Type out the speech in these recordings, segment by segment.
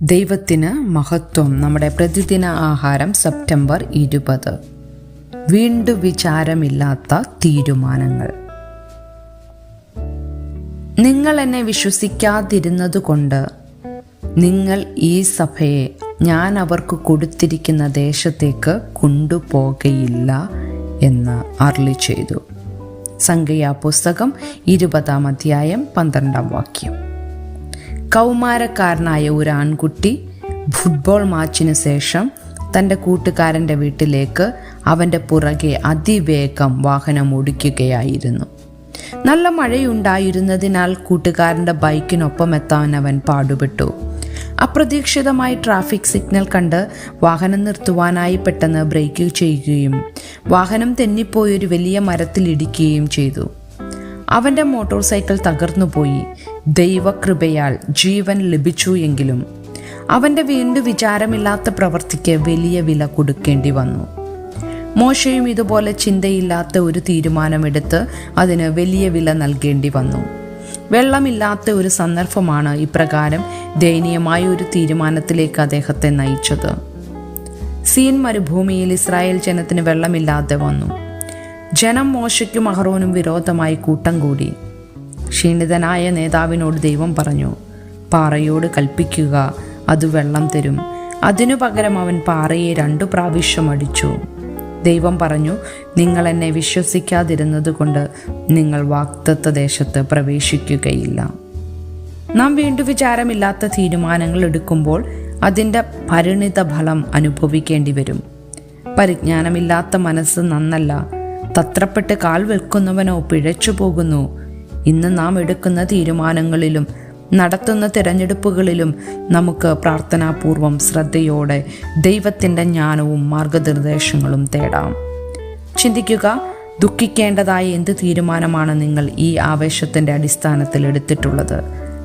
ദൈവത്തിന് മഹത്വം. നമ്മുടെ പ്രതിദിന ആഹാരം സെപ്റ്റംബർ 20. വീണ്ടും വിചാരമില്ലാത്ത തീരുമാനങ്ങൾ. നിങ്ങൾ എന്നെ വിശ്വസിക്കാതിരുന്നതുകൊണ്ട് നിങ്ങൾ ഈ സഭയെ ഞാൻ അവർക്ക് കൊടുത്തിരിക്കുന്ന ദേശത്തേക്ക് കൊണ്ടുപോകയില്ല എന്ന് അരുളി ചെയ്തു. സംഖ്യാപുസ്തകം 20 അധ്യായം 12 കൗമാരക്കാരനായ ഒരു ആൺകുട്ടി ഫുട്ബോൾ മാച്ചിന് ശേഷം തൻ്റെ കൂട്ടുകാരൻ്റെ വീട്ടിലേക്ക് അവൻ്റെ പുറകെ അതിവേഗം വാഹനം ഓടിക്കുകയായിരുന്നു. നല്ല മഴയുണ്ടായിരുന്നതിനാൽ കൂട്ടുകാരൻ്റെ ബൈക്കിനൊപ്പം എത്താൻ അവൻ പാടുപെട്ടു. അപ്രതീക്ഷിതമായി ട്രാഫിക് സിഗ്നൽ കണ്ട് വാഹനം നിർത്തുവാനായി പെട്ടെന്ന് ബ്രേക്ക് ചെയ്യുകയും വാഹനം തെന്നിപ്പോയൊരു വലിയ മരത്തിൽ ഇടിക്കുകയും ചെയ്തു. അവൻ്റെ മോട്ടോർ സൈക്കിൾ തകർന്നുപോയി. ദൈവകൃപയാൽ ജീവൻ ലഭിച്ചു എങ്കിലും അവൻ്റെ വീണ്ടും വിചാരമില്ലാത്ത പ്രവൃത്തിക്ക് വലിയ വില കൊടുക്കേണ്ടി വന്നു. മോശയും ഇതുപോലെ ചിന്തയില്ലാത്ത ഒരു തീരുമാനമെടുത്ത് അതിന് വലിയ വില നൽകേണ്ടി വന്നു. വെള്ളമില്ലാത്ത ഒരു സന്ദർഭമാണ് ഇപ്രകാരം ദയനീയമായ ഒരു തീരുമാനത്തിലേക്ക് അദ്ദേഹത്തെ നയിച്ചത്. സീൻ മരുഭൂമിയിൽ ഇസ്രായേൽ ജനത്തിന് വെള്ളമില്ലാതെ വന്നു. ജനം മോശയ്ക്കും അഹറോനും വിരോധമായി കൂട്ടം കൂടി. ക്ഷീണിതനായ നേതാവിനോട് ദൈവം പറഞ്ഞു, പാറയോട് കൽപ്പിക്കുക, അത് വെള്ളം തരും. അതിനു പകരം അവൻ പാറയെ 2 പ്രാവശ്യം അടിച്ചു. ദൈവം പറഞ്ഞു, നിങ്ങൾ എന്നെ വിശ്വസിക്കാതിരുന്നതുകൊണ്ട് നിങ്ങൾ വാഗ്ദത്ത ദേശത്ത് പ്രവേശിക്കുകയില്ല. നാം വീണ്ടും വിചാരമില്ലാത്ത തീരുമാനങ്ങൾ എടുക്കുമ്പോൾ അതിൻ്റെ പരിണിത ഫലം അനുഭവിക്കേണ്ടി വരും. പരിജ്ഞാനമില്ലാത്ത മനസ്സ് നന്നല്ല. തത്രപ്പെട്ട് കാൽ വെക്കുന്നവനോ പിഴച്ചു പോകുന്നു. ഇന്ന് നാം എടുക്കുന്ന തീരുമാനങ്ങളിലും നടത്തുന്ന തിരഞ്ഞെടുപ്പുകളിലും നമുക്ക് പ്രാർത്ഥനാപൂർവം ശ്രദ്ധയോടെ ദൈവത്തിൻ്റെ ജ്ഞാനവും മാർഗനിർദ്ദേശങ്ങളും തേടാം. ചിന്തിക്കുക, ദുഃഖിക്കേണ്ടതായ എന്ത് തീരുമാനമാണ് നിങ്ങൾ ഈ ആവേശത്തിൻ്റെ അടിസ്ഥാനത്തിൽ എടുത്തിട്ടുള്ളത്?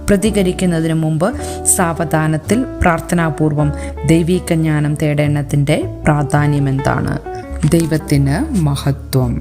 പ്രതികരിക്കുന്നതിന് മുമ്പ് സാവധാനത്തിൽ പ്രാർത്ഥനാപൂർവം ദൈവിക ജ്ഞാനം തേടേണ്ടതിൻ്റെ പ്രാധാന്യം എന്താണ്? ദൈവത്തിന് മഹത്വം.